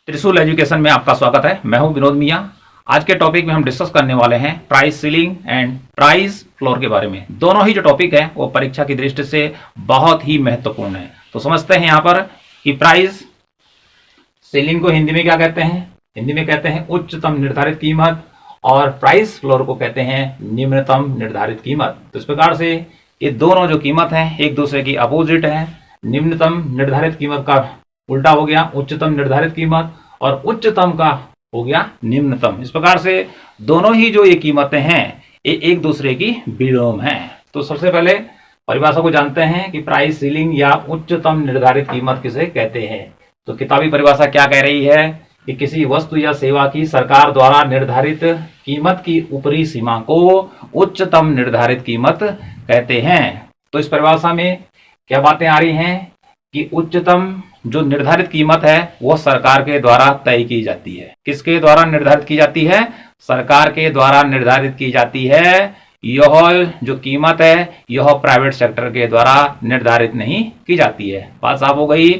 त्रिशूल एजुकेशन में आपका स्वागत है। मैं हूं विनोद मिया। आज के टॉपिक में हम डिस्कस करने वाले हैं price ceiling and price floor के बारे में। दोनों ही जो टॉपिक है वो परीक्षा की दृष्टि से बहुत ही महत्वपूर्ण है। तो समझते हैं यहाँ पर कि प्राइस सीलिंग को हिंदी में क्या कहते हैं। हिंदी में कहते हैं उच्चतम निर्धारित कीमत और प्राइस फ्लोर को कहते हैं निम्नतम निर्धारित कीमत। तो इस प्रकार से ये दोनों जो कीमत है एक दूसरे की अपोजिट है। निम्नतम निर्धारित कीमत का उल्टा हो गया उच्चतम निर्धारित कीमत और उच्चतम का हो गया निम्नतम। इस प्रकार से दोनों ही जो ये कीमतें हैं ये एक दूसरे की विलोम हैं। तो सबसे पहले परिभाषा को जानते हैं कि प्राइस सीलिंग या उच्चतम निर्धारित कीमत किसे कहते हैं। तो किताबी परिभाषा क्या कह रही है कि किसी वस्तु या सेवा की सरकार द्वारा निर्धारित कीमत की ऊपरी सीमा को उच्चतम निर्धारित कीमत कहते हैं। तो इस परिभाषा में क्या बातें आ रही हैं कि उच्चतम जो निर्धारित कीमत है वो सरकार के द्वारा तय की जाती है। किसके द्वारा निर्धारित की जाती है? सरकार के द्वारा निर्धारित की जाती है। यह जो कीमत है यह प्राइवेट सेक्टर के द्वारा निर्धारित नहीं की जाती है। बात साफ हो गई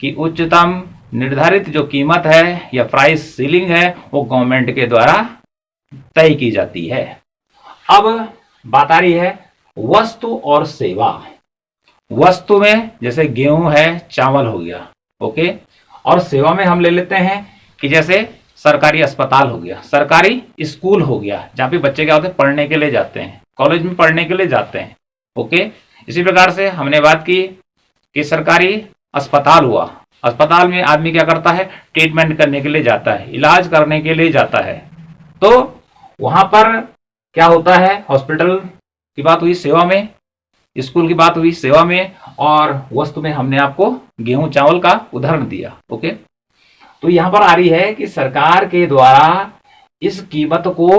कि उच्चतम निर्धारित जो कीमत है या प्राइस सीलिंग है वो गवर्नमेंट के द्वारा तय की जाती है। अब बात आ रही है वस्तु और सेवा। वस्तु में जैसे गेहूं है, चावल हो गया, ओके। और सेवा में हम ले लेते हैं कि जैसे सरकारी अस्पताल हो गया, सरकारी स्कूल हो गया, जहाँ पे बच्चे क्या होते हैं पढ़ने के लिए जाते हैं, कॉलेज में पढ़ने के लिए जाते हैं, ओके। इसी प्रकार से हमने बात की कि सरकारी अस्पताल हुआ, अस्पताल में आदमी क्या करता है ट्रीटमेंट करने के लिए जाता है, इलाज करने के लिए जाता है। तो वहां पर क्या होता है, हॉस्पिटल की बात हुई सेवा में, स्कूल की बात हुई सेवा में, और वस्तु में हमने आपको गेहूं चावल का उदाहरण दिया, ओके। तो यहां पर आ रही है कि सरकार के द्वारा इस कीमत को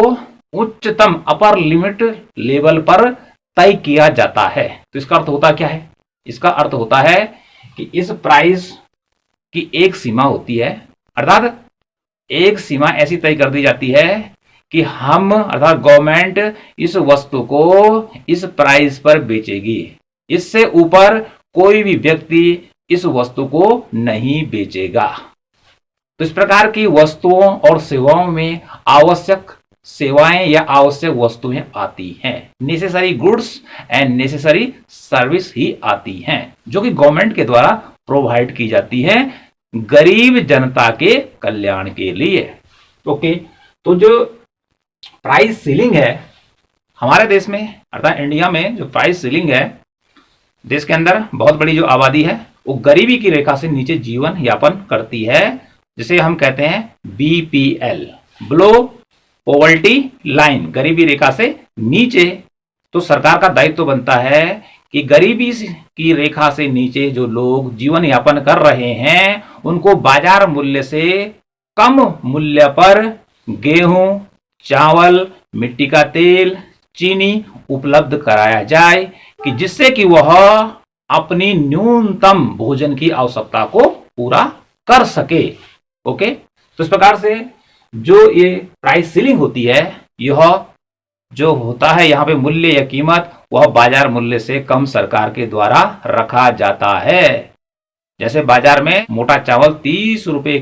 उच्चतम अपर लिमिट लेवल पर तय किया जाता है। तो इसका अर्थ होता क्या है? इसका अर्थ होता है कि इस प्राइस की एक सीमा होती है, अर्थात एक सीमा ऐसी तय कर दी जाती है कि हम अर्थात गवर्नमेंट इस वस्तु को इस प्राइस पर बेचेगी, इससे ऊपर कोई भी व्यक्ति इस वस्तु को नहीं बेचेगा। तो इस प्रकार की वस्तुओं और सेवाओं में आवश्यक सेवाएं या आवश्यक वस्तुएं आती हैं, necessary goods and necessary service ही आती हैं, जो कि गवर्नमेंट के द्वारा प्रोवाइड की जाती है गरीब जनता के कल्याण के लिए, ओके। तो जो प्राइस सीलिंग है हमारे देश में अर्थात इंडिया में, जो प्राइस सीलिंग है, देश के अंदर बहुत बड़ी जो आबादी है वो गरीबी की रेखा से नीचे जीवन यापन करती है, जिसे हम कहते हैं बीपीएल, बिलो पॉवर्टी लाइन, गरीबी रेखा से नीचे। तो सरकार का दायित्व बनता है कि गरीबी की रेखा से नीचे जो लोग जीवन यापन कर रहे हैं उनको बाजार मूल्य से कम मूल्य पर गेहूं, चावल, मिट्टी का तेल, चीनी उपलब्ध कराया जाए कि जिससे कि वह अपनी न्यूनतम भोजन की आवश्यकता को पूरा कर सके, ओके। तो इस प्रकार से जो ये प्राइस सीलिंग होती है, यह जो होता है यहाँ पे मूल्य या कीमत वह बाजार मूल्य से कम सरकार के द्वारा रखा जाता है। जैसे बाजार में मोटा चावल 30 रुपए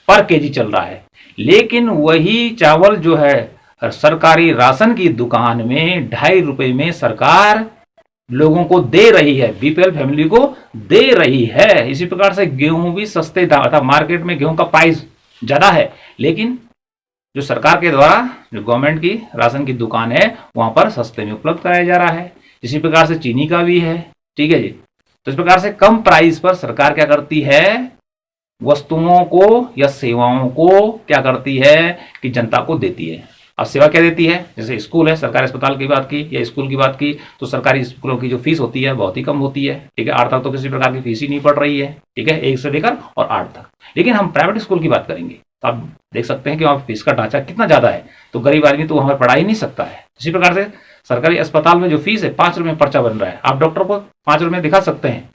पर केजी चल रहा है, लेकिन वही चावल जो है सरकारी राशन की दुकान में 2.5 रुपए में सरकार लोगों को दे रही है, बीपीएल फैमिली को दे रही है। इसी प्रकार से गेहूं भी सस्ते दाम, अर्थात मार्केट में गेहूं का प्राइस ज्यादा है, लेकिन जो सरकार के द्वारा जो गवर्नमेंट की राशन की दुकान है वहां पर सस्ते में उपलब्ध कराया जा रहा है। इसी प्रकार से चीनी का भी है, ठीक है जी। तो इस प्रकार से कम प्राइस पर सरकार क्या करती है, वस्तुओं को या सेवाओं को क्या करती है कि जनता को देती है। अब सेवा क्या देती है, जैसे स्कूल है, सरकारी अस्पताल की बात की या स्कूल की बात की, तो सरकारी स्कूलों की जो फीस होती है बहुत ही कम होती है, ठीक है। 8 तक तो किसी प्रकार की फीस ही नहीं पड़ रही है, ठीक है, 1 से लेकर और 8 तक। लेकिन हम प्राइवेट स्कूल की बात करेंगे तो आप देख सकते हैं कि वहाँ फीस का ढांचा कितना ज्यादा है, तो गरीब आदमी तो वहां पढ़ा ही नहीं सकता है। इसी प्रकार से सरकारी अस्पताल में जो फीस है 5 रुपए में पर्चा बन रहा है, आप डॉक्टर को 5 रुपए में दिखा सकते हैं।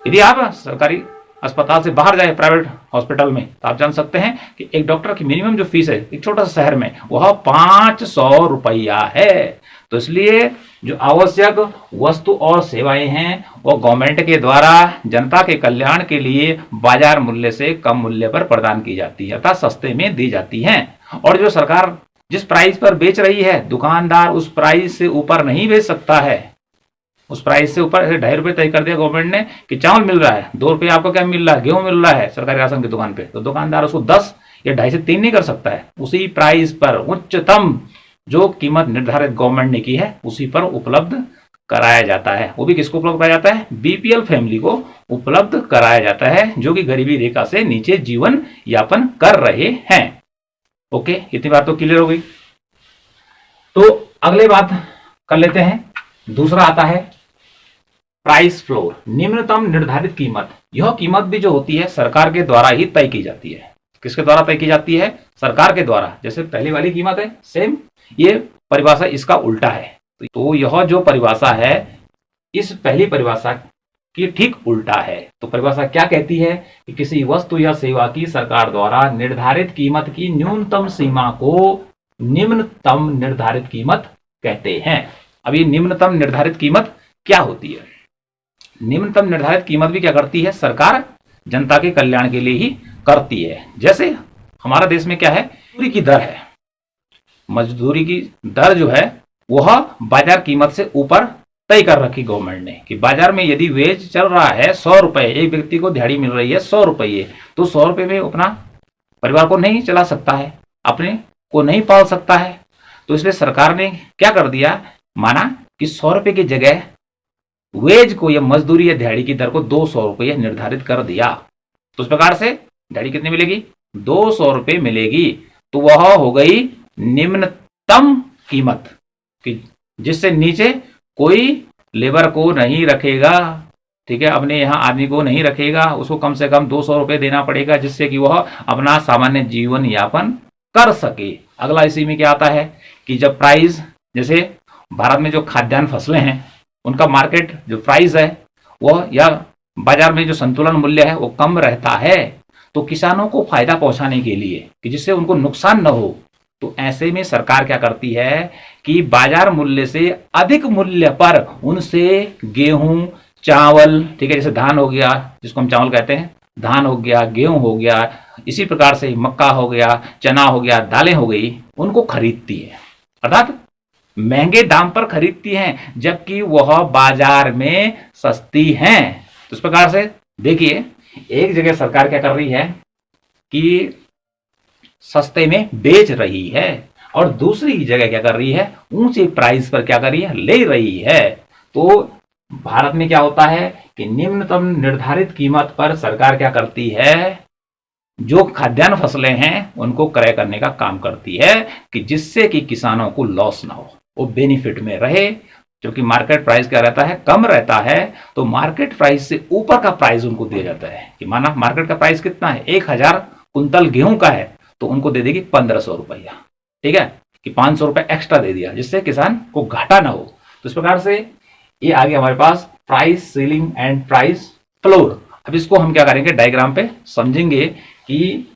यदि आप सरकारी अस्पताल से बाहर जाए प्राइवेट हॉस्पिटल में, तो आप जान सकते हैं कि एक डॉक्टर की मिनिमम जो फीस है एक छोटा सा शहर में वह 500 रुपया है। तो इसलिए जो आवश्यक वस्तु और सेवाएं हैं वो गवर्नमेंट के द्वारा जनता के कल्याण के लिए बाजार मूल्य से कम मूल्य पर प्रदान की जाती है अर्थात सस्ते में दी जाती हैं। और जो सरकार जिस प्राइस पर बेच रही है दुकानदार उस प्राइस से ऊपर नहीं बेच सकता है। उस प्राइस से ऊपर 2.5 रुपये तय कर दिया गवर्नमेंट ने कि चावल मिल रहा है 2 रुपये, आपको क्या मिल रहा है, गेहूं मिल रहा है सरकारी राशन की दुकान पे, तो दुकानदार उसको 10 या 2.5 से 3 नहीं कर सकता है। उसी प्राइस पर उच्चतम जो कीमत निर्धारित गवर्नमेंट ने की है उसी पर उपलब्ध कराया जाता है। वो भी किसको उपलब्ध कराया जाता है, बीपीएल फैमिली को उपलब्ध कराया जाता है जो कि गरीबी रेखा से नीचे जीवन यापन कर रहे हैं। ओके, इतनी बात तो क्लियर हो गई। तो अगले बात कर लेते हैं, दूसरा आता है प्राइस फ्लोर, निम्नतम निर्धारित कीमत। यह कीमत भी जो होती है सरकार के द्वारा ही तय की जाती है। किसके द्वारा तय की जाती है, सरकार के द्वारा। जैसे पहली वाली कीमत है सेम, ये परिभाषा इसका उल्टा है। तो यह जो परिभाषा है इस पहली परिभाषा की ठीक उल्टा है। तो परिभाषा क्या कहती है कि किसी वस्तु या सेवा की सरकार द्वारा निर्धारित कीमत की न्यूनतम सीमा को निम्नतम निर्धारित कीमत कहते हैं। अब ये निम्नतम निर्धारित कीमत क्या होती है, निम्नतम निर्धारित कीमत भी क्या करती है, सरकार जनता के कल्याण के लिए ही करती है। जैसे हमारा देश में क्या है, मजदूरी की दर है, मजदूरी की दर जो है वह बाजार कीमत से ऊपर तय कर रखी गवर्नमेंट ने कि बाजार में यदि वेज चल रहा है 100 रुपए, एक व्यक्ति को दिहाड़ी मिल रही है 100 रुपये, तो 100 रुपये में अपना परिवार को नहीं चला सकता है, अपने को नहीं पाल सकता है। तो इसलिए सरकार ने क्या कर दिया, माना कि 100 रुपये की जगह वेज को या मजदूरी या दिहाड़ी की दर को 200 रुपये निर्धारित कर दिया। तो उस प्रकार से दिहाड़ी कितनी मिलेगी, 200 रुपये मिलेगी। तो वह हो गई निम्नतम कीमत कि जिससे नीचे कोई लेबर को नहीं रखेगा, ठीक है, अपने यहाँ आदमी को नहीं रखेगा, उसको कम से कम 200 रुपये देना पड़ेगा जिससे कि वह अपना सामान्य जीवन यापन कर सके। अगला इसी में क्या आता है कि जब प्राइस, जैसे भारत में जो खाद्यान्न फसलें हैं उनका मार्केट जो प्राइस है वह या बाजार में जो संतुलन मूल्य है वो कम रहता है, तो किसानों को फायदा पहुंचाने के लिए कि जिससे उनको नुकसान न हो, तो ऐसे में सरकार क्या करती है कि बाजार मूल्य से अधिक मूल्य पर उनसे गेहूं, चावल, ठीक है, जैसे धान हो गया जिसको हम चावल कहते हैं, धान हो गया, गेहूं हो गया, इसी प्रकार से मक्का हो गया, चना हो गया, दालें हो गई, उनको खरीदती है, अर्थात महंगे दाम पर खरीदती हैं जबकि वह बाजार में सस्ती हैं। तो इस प्रकार से देखिए एक जगह सरकार क्या कर रही है कि सस्ते में बेच रही है और दूसरी जगह क्या कर रही है, ऊंचे प्राइस पर क्या कर रही है, ले रही है। तो भारत में क्या होता है कि निम्नतम निर्धारित कीमत पर सरकार क्या करती है, जो खाद्यान्न फसलें हैं उनको क्रय करने का काम करती है कि जिससे कि किसानों को लॉस ना हो, वो बेनिफिट में रहे। क्योंकि मार्केट प्राइस क्या रहता है, कम रहता है, तो मार्केट प्राइस से ऊपर का प्राइस उनको दिया जाता है कि माना मार्केट का प्राइस कितना है, 1000 कुंतल गेहूं का है तो उनको दे देगी 1500 रुपया, ठीक है, कि 500 रुपये एक्स्ट्रा दे दिया जिससे किसान को घाटा ना हो। तो इस प्रकार से ये आ गया हमारे पास price ceiling and price floor. अब इसको हम क्या करेंगे, डायग्राम पे समझेंगे कि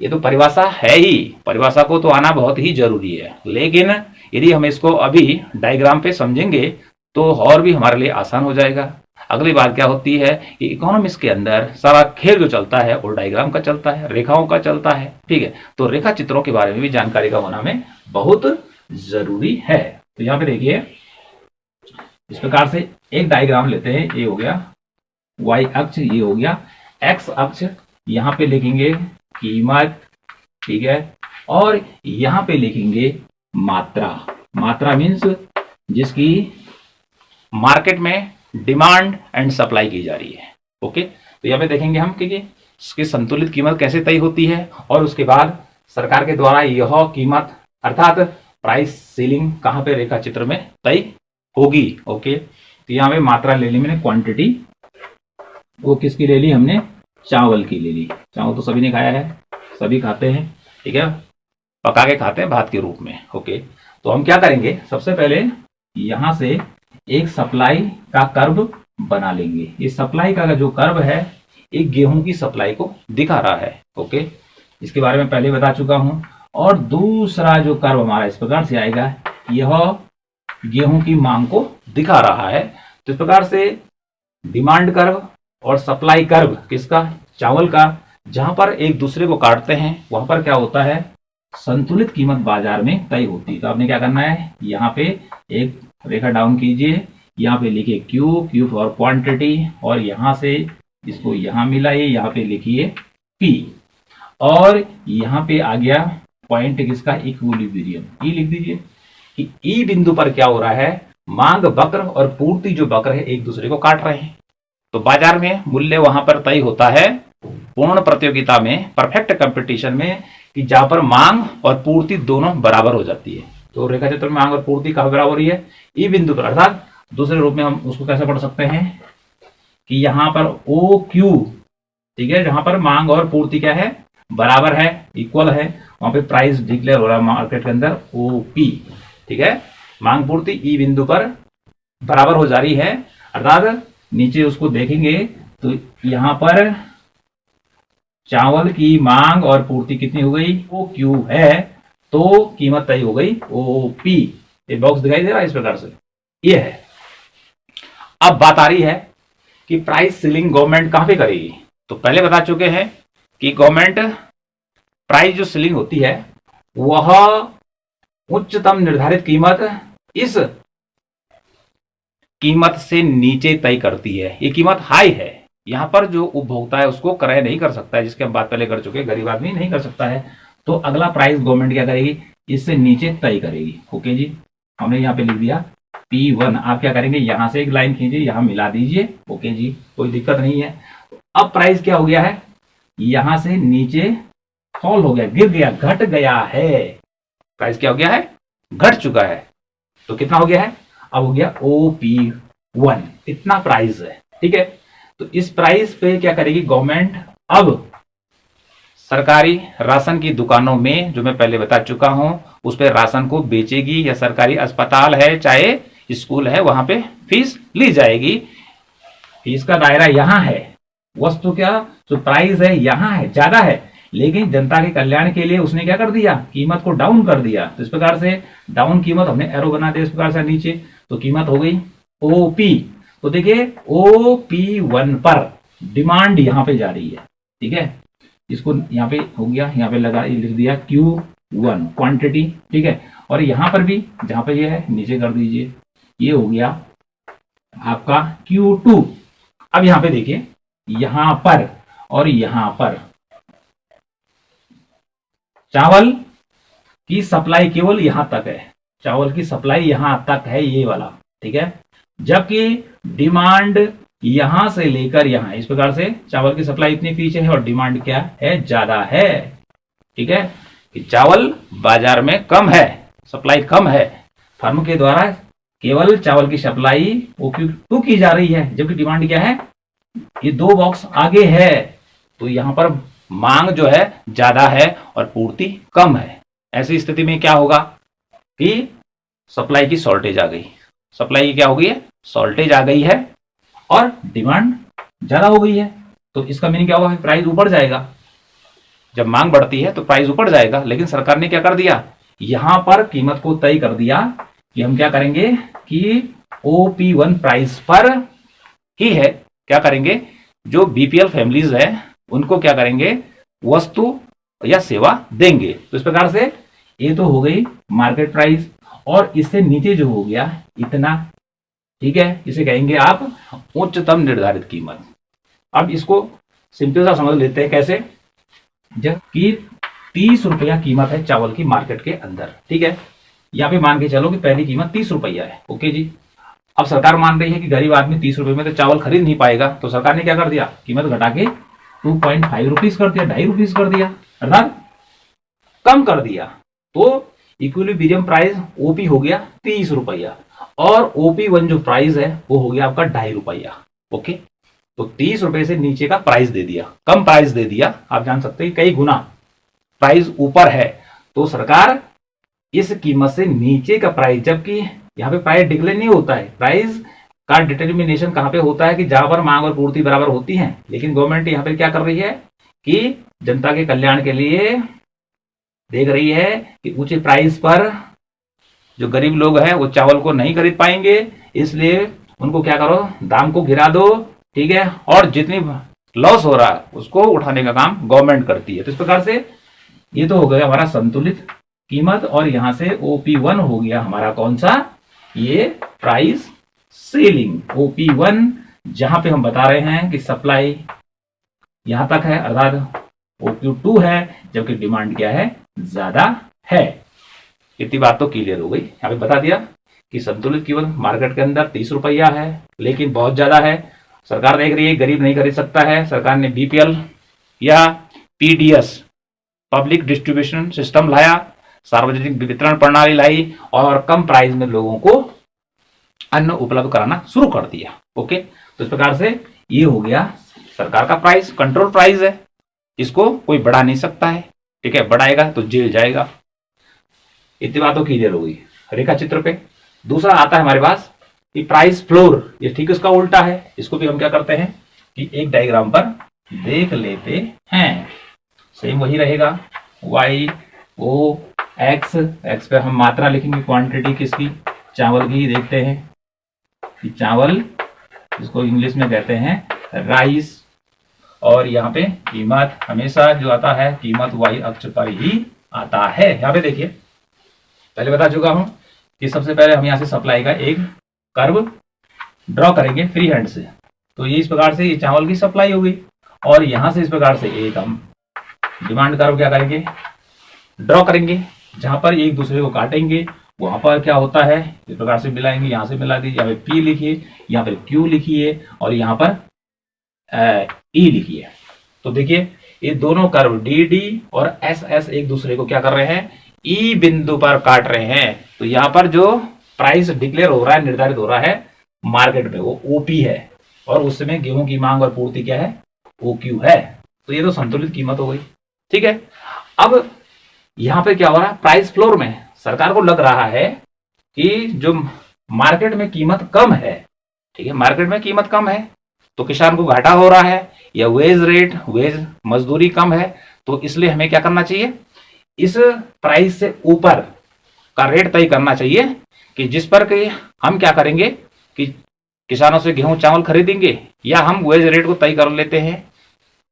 ये तो परिभाषा है ही, परिभाषा को तो आना बहुत ही जरूरी है, लेकिन यदि हम इसको अभी डायग्राम पे समझेंगे तो और भी हमारे लिए आसान हो जाएगा। अगली बात क्या होती है कि इकोनॉमिक्स के अंदर सारा खेल जो चलता है वो डायग्राम का चलता है, रेखाओं का चलता है, ठीक है। तो रेखा चित्रों के बारे में भी जानकारी का होना हमें बहुत जरूरी है। तो यहाँ पे देखिए इस प्रकार से एक डायग्राम लेते हैं, ये हो गया वाई अक्ष, ये हो गया एक्स अक्ष, यहाँ पे लिखेंगे कीमत, ठीक है, और यहाँ पे लिखेंगे मात्रा। मात्रा मीन्स जिसकी मार्केट में डिमांड एंड सप्लाई की जा रही है। ओके, तो यहाँ पे देखेंगे हम कि इसकी संतुलित कीमत कैसे तय होती है और उसके बाद सरकार के द्वारा यह कीमत अर्थात प्राइस सीलिंग कहाँ पे रेखा चित्र में तय होगी। ओके, तो यहाँ पे मात्रा ले ली मैंने, क्वांटिटी, वो किसकी ले ली हमने, चावल की ले ली। चावल तो सभी ने खाया है, सभी खाते हैं, ठीक है, पका के खाते हैं भात के रूप में। ओके, तो हम क्या करेंगे, सबसे पहले यहां से एक सप्लाई का कर्व बना लेंगे। ये सप्लाई का जो कर्व है एक गेहूं की सप्लाई को दिखा रहा है। ओके, इसके बारे में पहले बता चुका हूं। और दूसरा जो कर्व हमारा इस प्रकार से आएगा, यह गेहूं की मांग को दिखा रहा है। तो इस प्रकार से डिमांड कर्व और सप्लाई कर्व किसका, चावल का, जहां पर एक दूसरे को काटते हैं वहां पर क्या होता है, संतुलित कीमत बाजार में तय होती है। तो आपने क्या करना है, यहाँ पे एक रेखा डाउन कीजिए, यहाँ पे लिखिए क्यू फॉर क्वांटिटी, और यहां से इसको यहां मिलाइए, यहाँ पे लिखिए पी, और यहाँ पे आ गया पॉइंट किसका, इक्विलिब्रियम, ई लिख दीजिए कि ई बिंदु पर क्या हो रहा है, मांग वक्र और पूर्ति जो वक्र है एक दूसरे को काट रहे हैं। तो बाजार में मूल्य वहां पर तय होता है पूर्ण प्रतियोगिता में, परफेक्ट कंपटीशन में, कि जहां पर मांग और पूर्ति दोनों बराबर हो जाती है। तो रेखा चित्र में मांग और पूर्ति कहां बराबर हो रही है, ई बिंदु पर। अर्थात दूसरे रूप में हम उसको कैसे पढ़ सकते हैं कि यहां पर ओ क्यू, ठीक है, जहां पर मांग और पूर्ति क्या है, बराबर है, इक्वल है, वहां पे प्राइस डिक्लेयर हो रहा है मार्केट के अंदर ओपी। ठीक है, मांग पूर्ति ई बिंदु पर बराबर हो जा रही है। अर्थात नीचे उसको देखेंगे तो यहां पर चावल की मांग और पूर्ति कितनी हो गई, ओ क्यू है, तो कीमत तय हो गई ओपी। ये बॉक्स दिखाई दे रहा है इस प्रकार से, ये है। अब बात आ रही है कि प्राइस सीलिंग गवर्नमेंट कहां पे करेगी। तो पहले बता चुके हैं कि गवर्नमेंट प्राइस जो सीलिंग होती है वह उच्चतम निर्धारित कीमत इस कीमत से नीचे तय करती है। ये कीमत हाई है, यहां पर जो उपभोक्ता है उसको क्रय नहीं कर सकता है, जिसके हम बात पहले कर चुके हैं, गरीब आदमी नहीं कर सकता है। तो अगला प्राइस गवर्नमेंट क्या करेगी, इससे नीचे तय करेगी। ओके जी, हमने यहाँ पे लिख दिया P1। आप क्या करेंगे, यहां से एक लाइन खींचिए, यहां मिला दीजिए। ओके जी, कोई दिक्कत नहीं है। अब प्राइस क्या हो गया है, यहां से नीचे फॉल हो गया, गिर गया, घट गया है। प्राइस क्या हो गया है, घट चुका है। तो कितना हो गया है, अब हो गया OP1, इतना प्राइस है। ठीक है, तो इस प्राइस पे क्या करेगी गवर्नमेंट, अब सरकारी राशन की दुकानों में, जो मैं पहले बता चुका हूं, उस पे राशन को बेचेगी, या सरकारी अस्पताल है चाहे स्कूल है वहां पे फीस ली जाएगी। फीस का दायरा यहां है, वस्तु क्या जो प्राइस है यहां है, ज्यादा है, लेकिन जनता के कल्याण के लिए उसने क्या कर दिया, कीमत को डाउन कर दिया। तो इस प्रकार से डाउन कीमत हमने एरो बना दिया इस प्रकार से नीचे, तो कीमत हो गई ओपी। तो देखिए OP1 पर डिमांड यहां पे जा रही है। ठीक है, इसको यहां पे हो गया, यहां पे लगा लिख दिया Q1 क्वांटिटी। ठीक है, और यहां पर भी जहां पे ये है नीचे कर दीजिए, ये हो गया आपका Q2। अब यहां पे देखिए, यहां पर और यहां पर चावल की सप्लाई केवल यहां तक है, चावल की सप्लाई यहां तक है, ये वाला। ठीक है, जबकि डिमांड यहां से लेकर यहां, इस प्रकार से चावल की सप्लाई इतनी पीछे है और डिमांड क्या है, ज्यादा है। ठीक है, कि चावल बाजार में कम है, सप्लाई कम है, फर्म के द्वारा केवल चावल की सप्लाई OQ2 की जा रही है, जबकि डिमांड क्या है, ये दो बॉक्स आगे है। तो यहां पर मांग जो है ज्यादा है और पूर्ति कम है। ऐसी स्थिति में क्या होगा कि सप्लाई की शॉर्टेज आ गई, सप्लाई की क्या हो गई है, शॉर्टेज आ गई है, और डिमांड ज्यादा हो गई है। तो इसका मीनिंग क्या होगा, प्राइस ऊपर जाएगा। जब मांग बढ़ती है तो प्राइस ऊपर जाएगा, लेकिन सरकार ने क्या कर दिया, यहां पर कीमत को तय कर दिया कि हम क्या करेंगे कि OP1 प्राइस पर ही है, क्या करेंगे, जो BPL फैमिलीज है उनको क्या करेंगे, वस्तु या सेवा देंगे। तो इस प्रकार से ये तो हो गई मार्केट प्राइस, और इससे नीचे जो हो गया इतना, ठीक है, इसे कहेंगे आप उच्चतम निर्धारित कीमत। अब इसको सिंपल सा समझ लेते हैं, कैसे, जबकि 30 रुपया कीमत है चावल की मार्केट के अंदर। ठीक है, यहाँ पे मान के चलो कि पहली कीमत 30 रुपया है। ओके जी, अब सरकार मान रही है कि गरीब आदमी 30 रुपए में तो चावल खरीद नहीं पाएगा, तो सरकार ने क्या कर दिया, कीमत घटा के 2.5 रुपीज कर दिया, 2.5 रुपीज कर दिया, अर्थात कम कर दिया। तो इक्विलिब्रियम प्राइस OP हो गया 30 रुपया, और OP1 जो प्राइस है वो हो गया आपका 2.5 रुपया। ओके, तो 30 रुपए से नीचे का प्राइस दे दिया, कम प्राइस दे दिया। आप जान सकते हैं कई गुना प्राइस ऊपर है, तो सरकार इस कीमत से नीचे का प्राइस, जबकि यहाँ पे प्राइस डिक्लेयर नहीं होता है, प्राइस का डिटर्मिनेशन कहाँ पे होता है कि जहां पर मांग और पूर्ति बराबर होती है। लेकिन गवर्नमेंट यहाँ पे क्या कर रही है कि जनता के कल्याण के लिए देख रही है कि ऊंचे प्राइस पर जो गरीब लोग हैं वो चावल को नहीं खरीद पाएंगे, इसलिए उनको क्या करो, दाम को गिरा दो, ठीक है, और जितनी लॉस हो रहा है उसको उठाने का काम गवर्नमेंट करती है। तो इस प्रकार से ये तो हो गया हमारा संतुलित कीमत, और यहां से OP1 हो गया हमारा कौन सा, ये प्राइस सीलिंग। OP1 जहां पे हम बता रहे हैं कि सप्लाई यहां तक है, अर्थात OQ2 है, जबकि डिमांड क्या है, ज्यादा है। इतनी बात तो क्लियर हो गई। यहाँ पे बता दिया कि संतुलित कीमत मार्केट के अंदर 30 रुपया है, लेकिन बहुत ज्यादा है। सरकार देख रही है गरीब नहीं खरीद सकता है, सरकार ने BPL या PDS पब्लिक डिस्ट्रीब्यूशन सिस्टम लाया, सार्वजनिक वितरण प्रणाली लाई, और कम प्राइस में लोगों को अन्न उपलब्ध कराना शुरू कर दिया। ओके, तो इस प्रकार से ये हो गया सरकार का प्राइस, कंट्रोल प्राइस है, इसको कोई बढ़ा नहीं सकता है, ठीक है, बढ़ाएगा तो जेल जाएगा। इतनी बात तो क्लियर हो गई। रेखा चित्र पे दूसरा आता है हमारे पास कि प्राइस फ्लोर, ये ठीक इसका उल्टा है। इसको भी हम क्या करते हैं कि एक डायग्राम पर देख लेते हैं। सेम वही रहेगा, Y O X, X पे हम मात्रा लिखेंगे, क्वांटिटी किसकी, चावल की। देखते हैं कि चावल, इसको इंग्लिश में कहते हैं राइस, और यहाँ पे कीमत हमेशा जो आता है कीमत Y अक्ष पर ही आता है। यहाँ पे देखिए, पहले बता चुका हूं कि सबसे पहले हम यहाँ से सप्लाई का एक कर्व ड्रॉ करेंगे फ्री हैंड से। तो ये इस प्रकार से ये चावल की सप्लाई होगी, और यहां से इस प्रकार से एक हम डिमांड कर्व क्या करेंगे, ड्रॉ करेंगे, जहां पर एक दूसरे को काटेंगे। वहां पर क्या होता है, इस प्रकार से मिलाएंगे, यहां से मिला दीजिए, यहाँ पे P लिखिए, यहाँ पर Q लिखिए, और यहाँ पर E लिखिए। तो देखिए ये दोनों कर्व DD और SS एक दूसरे को क्या कर रहे हैं, E बिंदु पर काट रहे हैं। तो यहाँ पर जो प्राइस डिक्लेयर हो रहा है, निर्धारित हो रहा है मार्केट में, वो OP है, और उस समय गेहूं की मांग और पूर्ति क्या है, OQ है। तो ये तो संतुलित कीमत हो गई, ठीक है। अब यहाँ पे क्या हो रहा है, प्राइस फ्लोर में सरकार को लग रहा है कि जो मार्केट में कीमत कम है, ठीक है, मार्केट में कीमत कम है तो किसान को घाटा हो रहा है, या वेज मजदूरी कम है, तो इसलिए हमें क्या करना चाहिए, इस प्राइस से ऊपर का रेट तय करना चाहिए, कि जिस पर कि हम क्या करेंगे कि किसानों से गेहूं चावल खरीदेंगे, या हम वेज रेट को तय कर लेते हैं,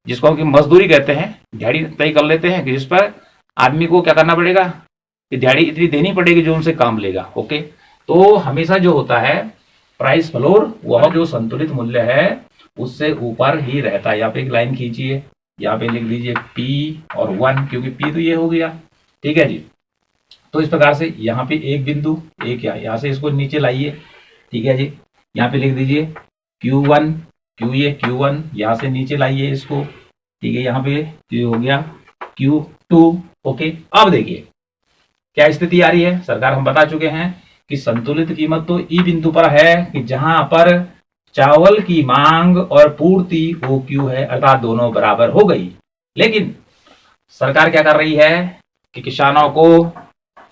जिसको हम मजदूरी कहते हैं, दिहाड़ी तय कर लेते हैं, कि जिस पर आदमी को क्या करना पड़ेगा कि दिहाड़ी इतनी देनी पड़ेगी जो उनसे काम लेगा। ओके, तो हमेशा जो होता है प्राइस फ्लोर, वह जो संतुलित मूल्य है उससे ऊपर ही रहता है। यहाँ पे एक लाइन खींचिए, यहाँ पे लिख लीजिए P और 1, क्योंकि P तो ये हो गया, ठीक है जी। तो इस प्रकार से यहाँ पे एक बिंदु, एक यहाँ से इसको नीचे लाइए, ठीक है जी। यहाँ पे लिख दीजिए Q1, Q1, यहाँ से नीचे लाइए इसको, ठीक है। यहाँ पे ये हो गया Q2। ओके, अब देखिए क्या स्थिति आ रही है। सरकार हम बता चुके हैं कि संतुलित कीमत तो E बिंदु पर है, कि जहां पर चावल की मांग और पूर्ति OQ है, अर्थात दोनों बराबर हो गई। लेकिन सरकार क्या कर रही है कि किसानों को,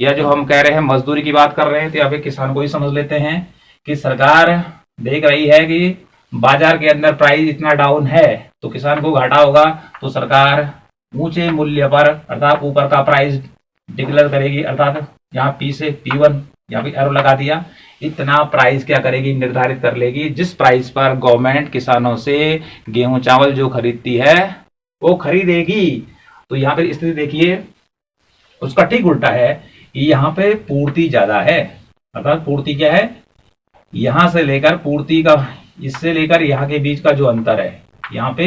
या जो हम कह रहे हैं मजदूरी की बात कर रहे हैं, तो यहाँ पे किसान को ही समझ लेते हैं कि सरकार देख रही है कि बाजार के अंदर प्राइस इतना डाउन है तो किसान को घाटा होगा, तो सरकार ऊंचे मूल्य पर, अर्थात ऊपर का प्राइस डिक्लेयर करेगी, अर्थात यहाँ P से P1, यहाँ पे एरो लगा दिया, इतना प्राइस क्या करेगी, निर्धारित कर लेगी, जिस प्राइस पर गवर्नमेंट किसानों से गेहूं चावल जो खरीदती है वो खरीदेगी। तो यहाँ पे स्थिति देखिए, उसका ठीक उल्टा है, यहाँ पे पूर्ति ज्यादा है, अर्थात पूर्ति क्या है, यहां से लेकर पूर्ति का, इससे लेकर यहाँ के बीच का जो अंतर है, यहाँ पे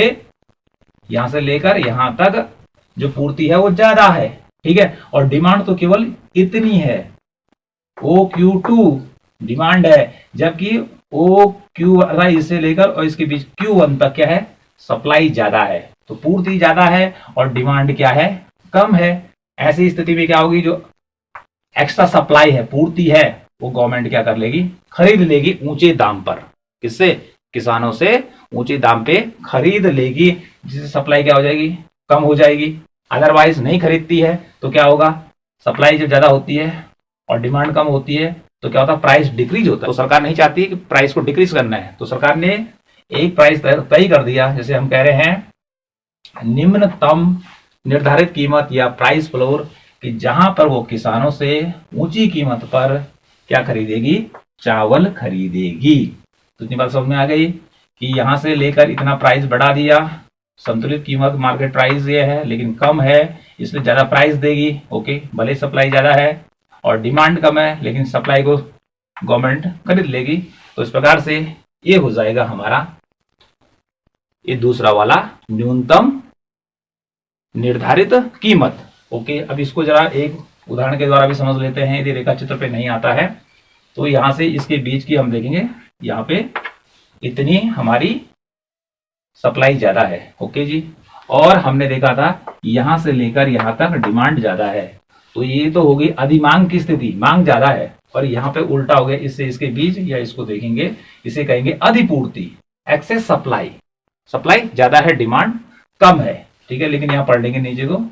यहां से लेकर यहां तक जो पूर्ति है वो ज्यादा है, ठीक है। और डिमांड तो केवल इतनी है, OQ2 डिमांड है, जबकि OQ इससे लेकर और इसके बीच Q1 तक क्या है, सप्लाई ज्यादा है। तो पूर्ति ज्यादा है और डिमांड क्या है, कम है। ऐसी स्थिति में क्या होगी, जो एक्स्ट्रा सप्लाई है, पूर्ति है, वो गवर्नमेंट क्या कर लेगी, खरीद लेगी ऊंचे दाम पर। किससे, किसानों से ऊंचे दाम पे खरीद लेगी, जिससे सप्लाई क्या हो जाएगी, कम हो जाएगी। अदरवाइज नहीं खरीदती है तो क्या होगा, सप्लाई जब ज्यादा होती है और डिमांड कम होती है तो क्या होता है, प्राइस डिक्रीज होता है। तो सरकार नहीं चाहती कि प्राइस को डिक्रीज करना है, तो सरकार ने एक प्राइस तय कर दिया, जैसे हम कह रहे हैं निम्नतम निर्धारित कीमत या प्राइस फ्लोर, कि जहां पर वो किसानों से ऊंची कीमत पर क्या खरीदेगी, चावल खरीदेगी। तो इतनी बात समझ में आ गई कि यहां से लेकर इतना प्राइस बढ़ा दिया, संतुलित कीमत मार्केट प्राइस ये है लेकिन कम है, इसलिए ज्यादा प्राइस देगी। ओके, भले सप्लाई ज्यादा है और डिमांड कम है लेकिन सप्लाई को गवर्नमेंट खरीद लेगी। तो इस प्रकार से ये हो जाएगा हमारा ये दूसरा वाला न्यूनतम निर्धारित कीमत। ओके, अब इसको जरा एक उदाहरण के द्वारा भी समझ लेते हैं, यदि रेखा चित्र पे नहीं आता है तो यहां से इसके बीच की हम देखेंगे, यहाँ पे इतनी हमारी सप्लाई ज्यादा है। ओके जी, और हमने देखा था यहां से लेकर यहां तक डिमांड ज्यादा है, तो ये तो होगी अधिमांग की स्थिति, मांग ज्यादा है, और यहाँ पे उल्टा हो गया इससे इसके बीच, या इसको देखेंगे इसे कहेंगे अधिपूर्ति, एक्सेस सप्लाई। सप्लाई ज्यादा है, डिमांड कम है, ठीक है। लेकिन यहाँ पढ़ लेंगे नीचे को,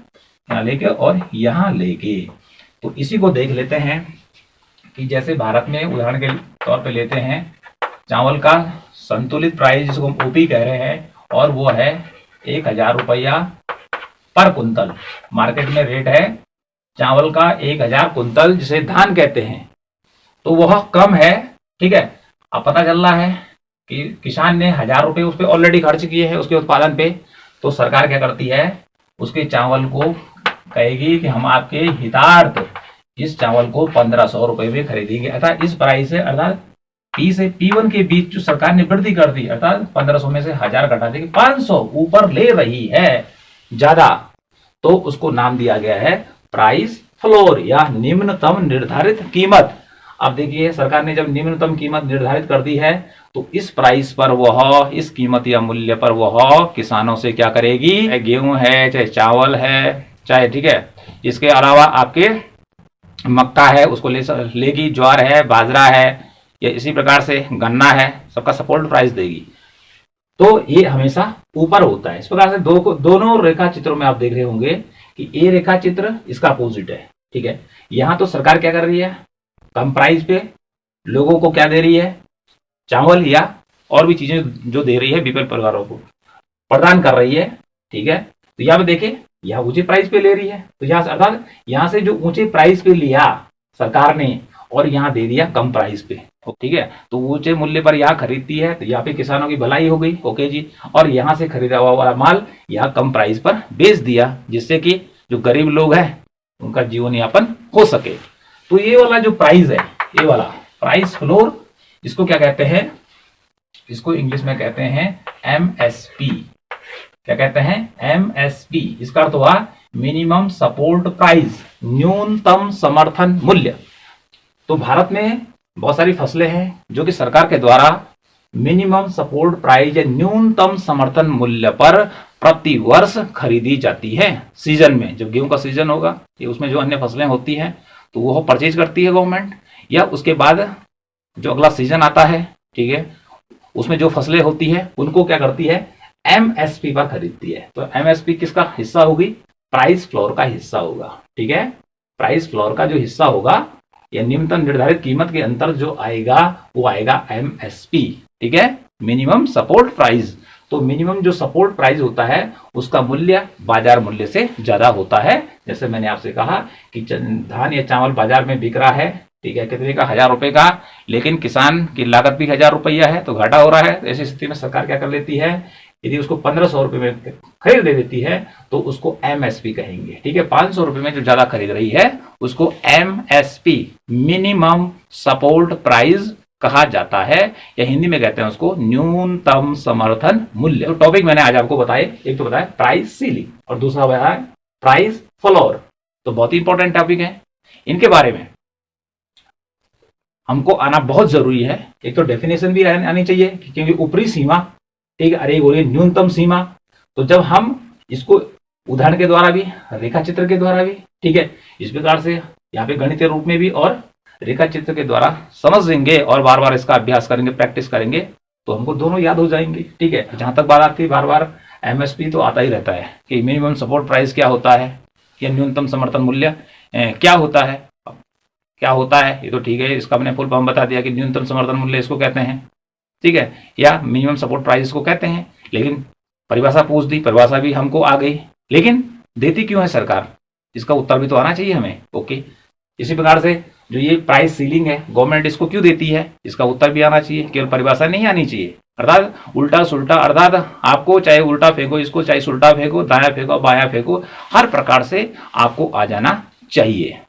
यहाँ लेके और यहाँ लेके, तो इसी को देख लेते हैं कि जैसे भारत में उदाहरण के तौर पे लेते हैं चावल का संतुलित प्राइस जिसको हम ओपी कह रहे हैं, और वो है 1000 रुपया पर कुंतल। मार्केट में रेट है चावल का 1000 कुंतल, जिसे धान कहते हैं, तो वह कम है, ठीक है। अब पता चल रहा है कि किसान ने 1000 रुपये उस पर ऑलरेडी खर्च किए हैं उसके उत्पादन पे, तो सरकार क्या करती है, उसके चावल को कहेगी कि हम आपके हितार्थ इस चावल को 1500 रुपये में खरीदेंगे, अर्थात इस प्राइस से, अर्थात पी से P1 के बीच जो सरकार ने वृद्धि कर दी, अर्थात 1500 में से 1000 घटा देगी, 500 ऊपर ले रही है ज्यादा, तो उसको नाम दिया गया है प्राइस फ्लोर या निम्नतम निर्धारित कीमत। अब देखिए सरकार ने जब निम्नतम कीमत निर्धारित कर दी है तो इस प्राइस पर वह, इस कीमत या मूल्य पर वह किसानों से क्या करेगी, चाहे गेहूं है, चाहे चावल है, चाहे, ठीक है, इसके अलावा आपके मक्का है उसको लेगी, ज्वार है, बाजरा है, या इसी प्रकार से गन्ना है, सबका सपोर्ट प्राइस देगी। तो ये हमेशा ऊपर होता है। इस प्रकार से दोनों रेखा चित्रों में आप देख रहे होंगे कि ये रेखा चित्र इसका अपोजिट है, ठीक है। यहां तो सरकार क्या कर रही है, कम प्राइस पे लोगों को क्या दे रही है, चावल या और भी चीजें जो दे रही है बीपीएल परिवारों को प्रदान कर रही है, ठीक है। तो यहाँ पे देखे, यहाँ ऊंचे प्राइस पे ले रही है, तो यहाँ अर्थात यहाँ से जो ऊंचे प्राइस पे लिया सरकार ने और यहाँ दे दिया कम प्राइस पे, ठीक है। तो ऊंचे मूल्य पर यहाँ खरीदती है, तो यहाँ पे किसानों की भलाई हो गई, ओके जी। और यहाँ से खरीदा हुआ वाला माल यहाँ कम प्राइस पर बेच दिया, जिससे कि जो गरीब लोग हैं उनका जीवन यापन हो सके। तो ये वाला जो प्राइस है, ये वाला प्राइस फ्लोर, इसको क्या कहते हैं, इसको इंग्लिश में कहते हैं एमएसपी। क्या कहते हैं, एमएसपी। इसका अर्थ हुआ मिनिमम सपोर्ट प्राइस, न्यूनतम समर्थन मूल्य। तो भारत में बहुत सारी फसलें हैं जो कि सरकार के द्वारा मिनिमम सपोर्ट प्राइस या न्यूनतम समर्थन मूल्य पर प्रति वर्ष खरीदी जाती है। सीजन में जब गेहूं का सीजन होगा, ये उसमें जो अन्य फसलें होती हैं तो वो परचेज करती है गवर्नमेंट, या उसके बाद जो अगला सीजन आता है, ठीक है, उसमें जो फसलें होती है उनको क्या करती है, एमएसपी पर खरीदती है। तो एमएसपी किसका हिस्सा होगी, प्राइस फ्लोर का हिस्सा होगा, ठीक है। प्राइस फ्लोर का जो हिस्सा होगा या निम्नतम निर्धारित कीमत के अंतर जो आएगा वो आएगा एमएसपी, ठीक है, मिनिमम सपोर्ट प्राइस। तो मिनिमम जो सपोर्ट प्राइस होता है उसका मूल्य बाजार मूल्य से ज्यादा होता है। जैसे मैंने आपसे कहा कि धान या चावल बाजार में बिक रहा है, ठीक है, कितने का, 1000 रुपए का, लेकिन किसान की लागत भी 1000 रुपया है, तो घाटा हो रहा है। ऐसी स्थिति में सरकार क्या कर लेती है, यदि उसको 1500 रुपए में खरीद दे देती है तो उसको एमएसपी कहेंगे, ठीक है। 500 रुपए में जो ज्यादा खरीद रही है उसको एमएसपी, मिनिमम सपोर्ट प्राइस कहा जाता है, या हिंदी में कहते हैं उसको न्यूनतम समर्थन मूल्य। तो टॉपिक मैंने आज आपको बताए, एक तो बताया प्राइस सीलिंग और दूसरा बताया प्राइस फ्लोर। तो बहुत ही इंपॉर्टेंट टॉपिक है, इनके बारे में हमको आना बहुत जरूरी है। एक तो डेफिनेशन भी आनी चाहिए, क्योंकि ऊपरी सीमा, ठीक है, अरे बोलिए न्यूनतम सीमा। तो जब हम इसको उदाहरण के द्वारा भी, रेखा चित्र के द्वारा भी, ठीक है, इस प्रकार से यहाँ पे गणितीय रूप में भी और रेखा चित्र के द्वारा समझेंगे और बार बार इसका अभ्यास करेंगे, प्रैक्टिस करेंगे, तो हमको दोनों याद हो जाएंगे, ठीक है। जहां तक बात आती है, बार बार एमएसपी तो आता ही रहता है कि मिनिमम सपोर्ट प्राइस क्या होता है या न्यूनतम समर्थन मूल्य क्या होता है। क्या होता है ये तो ठीक है, इसका हमने फुल फॉर्म बता दिया कि न्यूनतम समर्थन मूल्य इसको कहते हैं, ठीक है, या मिनिमम सपोर्ट प्राइस इसको कहते हैं। लेकिन परिभाषा पूछ दी, परिभाषा भी हमको आ गई, लेकिन देती क्यों है सरकार, इसका उत्तर भी तो आना चाहिए हमें। ओके, इसी प्रकार से जो ये प्राइस सीलिंग है गवर्नमेंट इसको क्यों देती है, इसका उत्तर भी आना चाहिए, केवल परिभाषा नहीं आनी चाहिए। अर्थात उल्टा सुल्टा, अर्थात आपको चाहे उल्टा फेंको इसको, चाहे सुल्टा फेंको, दाया फेंको, बाया फेंको, हर प्रकार से आपको आ जाना चाहिए।